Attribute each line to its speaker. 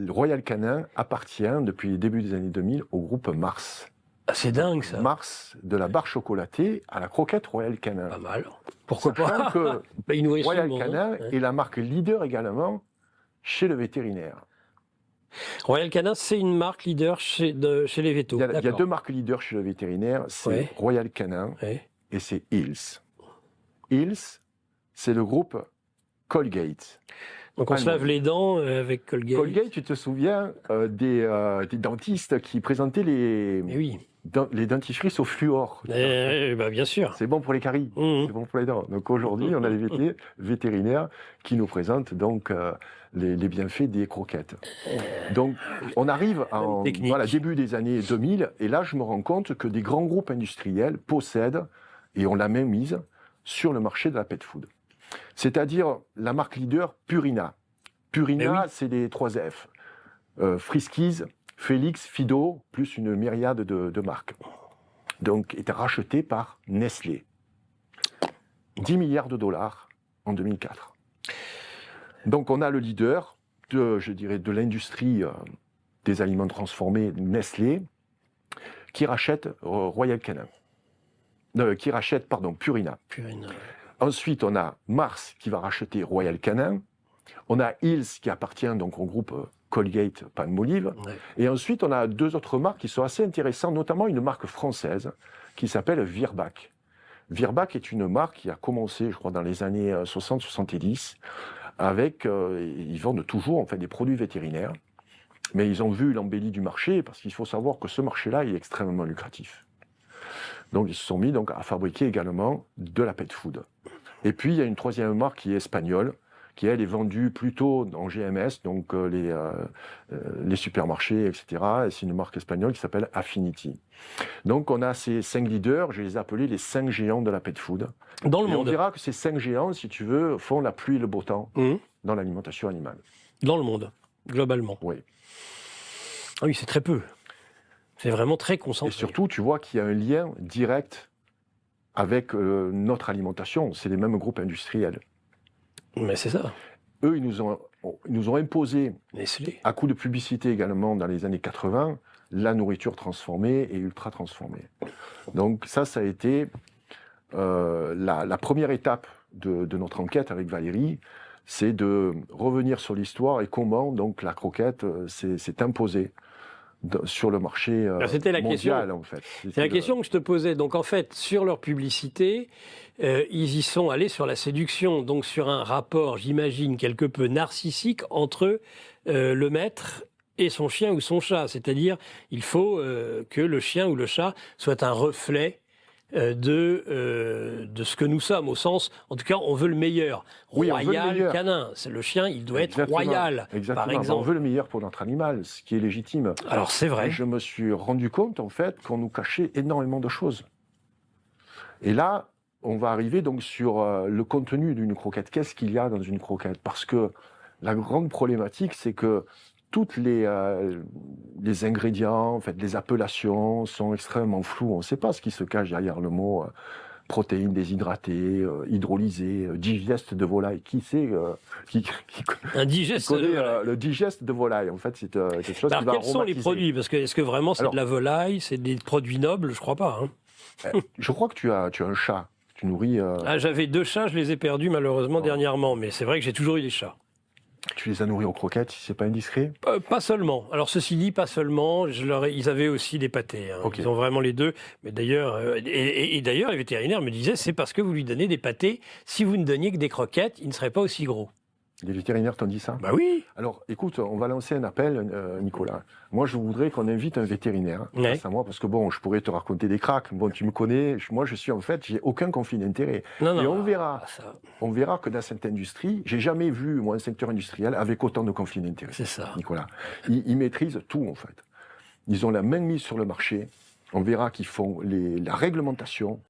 Speaker 1: Royal Canin appartient depuis le début des années 2000 au groupe Mars.
Speaker 2: Ah, c'est dingue ça.
Speaker 1: Mars, de la barre chocolatée à la croquette Royal Canin.
Speaker 2: Pas mal. Pourquoi
Speaker 1: Sachant
Speaker 2: pas
Speaker 1: que
Speaker 2: bah, ils nourrissent
Speaker 1: Royal
Speaker 2: tout le monde,
Speaker 1: Canin
Speaker 2: hein.
Speaker 1: est la marque leader également chez le vétérinaire.
Speaker 2: Royal Canin, c'est une marque leader chez les vétos.
Speaker 1: Il y a deux marques leaders chez le vétérinaire, c'est Royal Canin et c'est Hills. Hills, c'est le groupe Colgate.
Speaker 2: Donc on se lave les dents avec Colgate.
Speaker 1: Colgate, tu te souviens des dentistes qui présentaient les dentifrices au fluor.
Speaker 2: Bah, bien sûr.
Speaker 1: C'est bon pour les caries, c'est bon pour les dents. Donc aujourd'hui, on a les vétérinaires qui nous présentent donc les bienfaits des croquettes. Donc on arrive en début des années 2000 et là je me rends compte que des grands groupes industriels possèdent et ont la main mise sur le marché de la pet food. C'est-à-dire la marque leader Purina. Purina, c'est les 3 F. Friskies, Félix, Fido, plus une myriade de marques. Donc, était racheté par Nestlé. 10 milliards de dollars en 2004. Donc, on a le leader de l'industrie des aliments transformés, Nestlé, qui rachète Royal Canin. Purina. Ensuite, on a Mars qui va racheter Royal Canin. On a Hills qui appartient donc au groupe Colgate Palmolive. Et ensuite, on a 2 autres marques qui sont assez intéressantes, notamment une marque française qui s'appelle Virbac. Virbac est une marque qui a commencé, je crois, dans les années 60-70 avec, ils vendent toujours en fait des produits vétérinaires, mais ils ont vu l'embellie du marché parce qu'il faut savoir que ce marché-là est extrêmement lucratif. Donc, ils se sont mis donc à fabriquer également de la pet food. Et puis, il y a une 3e marque qui est espagnole, qui, elle, est vendue plutôt en GMS, donc les supermarchés, etc. Et c'est une marque espagnole qui s'appelle Affinity. Donc, on a ces 5 leaders, je les ai appelés les 5 géants de la pet food.
Speaker 2: Dans le monde.
Speaker 1: On dira que ces 5 géants, si tu veux, font la pluie et le beau temps dans l'alimentation animale.
Speaker 2: Dans le monde, globalement.
Speaker 1: Oui.
Speaker 2: Ah oui, c'est très peu. C'est vraiment très concentré.
Speaker 1: Et surtout, tu vois qu'il y a un lien direct avec notre alimentation. C'est les mêmes groupes industriels.
Speaker 2: Mais c'est ça.
Speaker 1: Eux, ils nous ont imposé,
Speaker 2: Nestlé,
Speaker 1: à coup de publicité également dans les années 80, la nourriture transformée et ultra transformée. Donc ça a été la première étape de notre enquête avec Valérie, c'est de revenir sur l'histoire et comment donc la croquette s'est imposée sur le marché mondial, en fait.
Speaker 2: C'est la question que je te posais. Donc, en fait, sur leur publicité, ils y sont allés sur la séduction, donc sur un rapport, j'imagine, quelque peu narcissique entre le maître et son chien ou son chat. C'est-à-dire, il faut que le chien ou le chat soit un reflet de ce que nous sommes, au sens, en tout cas, on veut le meilleur. Royal Canin, c'est le chien, il doit être royal, par exemple.
Speaker 1: On veut le meilleur pour notre animal, ce qui est légitime.
Speaker 2: Alors c'est vrai.
Speaker 1: Et je me suis rendu compte, en fait, qu'on nous cachait énormément de choses. Et là, on va arriver donc sur le contenu d'une croquette. Qu'est-ce qu'il y a dans une croquette? Parce que la grande problématique, c'est que toutes les ingrédients, en fait, les appellations sont extrêmement floues. On ne sait pas ce qui se cache derrière le mot protéines déshydratées, hydrolysées, digeste de volaille. Qui sait
Speaker 2: un digeste
Speaker 1: connaît le digeste de volaille? En fait, c'est quelque chose qui va
Speaker 2: quels sont les produits? Parce que est-ce que vraiment c'est de la volaille, c'est des produits nobles? Je crois pas.
Speaker 1: Je crois que tu as un chat. Tu nourris.
Speaker 2: J'avais 2 chats, je les ai perdus malheureusement dernièrement, mais c'est vrai que j'ai toujours eu des chats.
Speaker 1: Tu les as nourris aux croquettes, si c'est pas indiscret?
Speaker 2: Pas seulement. Alors ceci dit, pas seulement. Ils avaient aussi des pâtés. Okay. Ils ont vraiment les deux. Mais d'ailleurs, et d'ailleurs, les vétérinaires me disaient, c'est parce que vous lui donnez des pâtés. Si vous ne donniez que des croquettes, il ne serait pas aussi gros.
Speaker 1: Les vétérinaires t'ont dit ça?
Speaker 2: Bah oui.
Speaker 1: Alors, écoute, on va lancer un appel, Nicolas. Moi, je voudrais qu'on invite un vétérinaire face à moi, parce que bon, je pourrais te raconter des cracks. Bon, tu me connais. Moi, j'ai aucun conflit d'intérêt. Et on verra que dans cette industrie, j'ai jamais vu, moi, un secteur industriel avec autant de conflits d'intérêt.
Speaker 2: C'est ça.
Speaker 1: Nicolas. Ils maîtrisent tout, en fait. Ils ont la main mise sur le marché. On verra qu'ils font la réglementation.